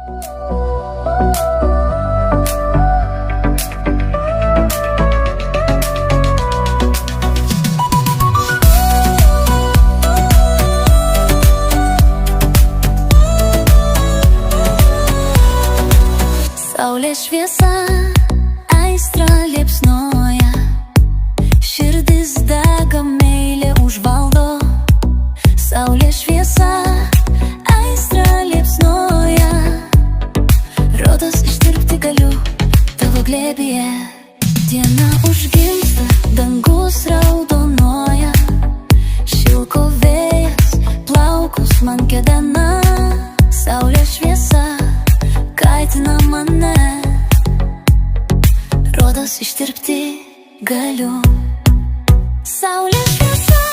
Saulės šviesa, aistra liepsnoja, širdis dega, meilė užvaldo. Saulės šviesa, aistra liepsnoja, rodos ištirpti galiu tavo glėbyje. Diena užgimsta, dangus raudonuoja, šilko vėjas, plaukus man kedena. Saulės šviesa kaitina mane, rodos ištirpti galiu. Saulės šviesa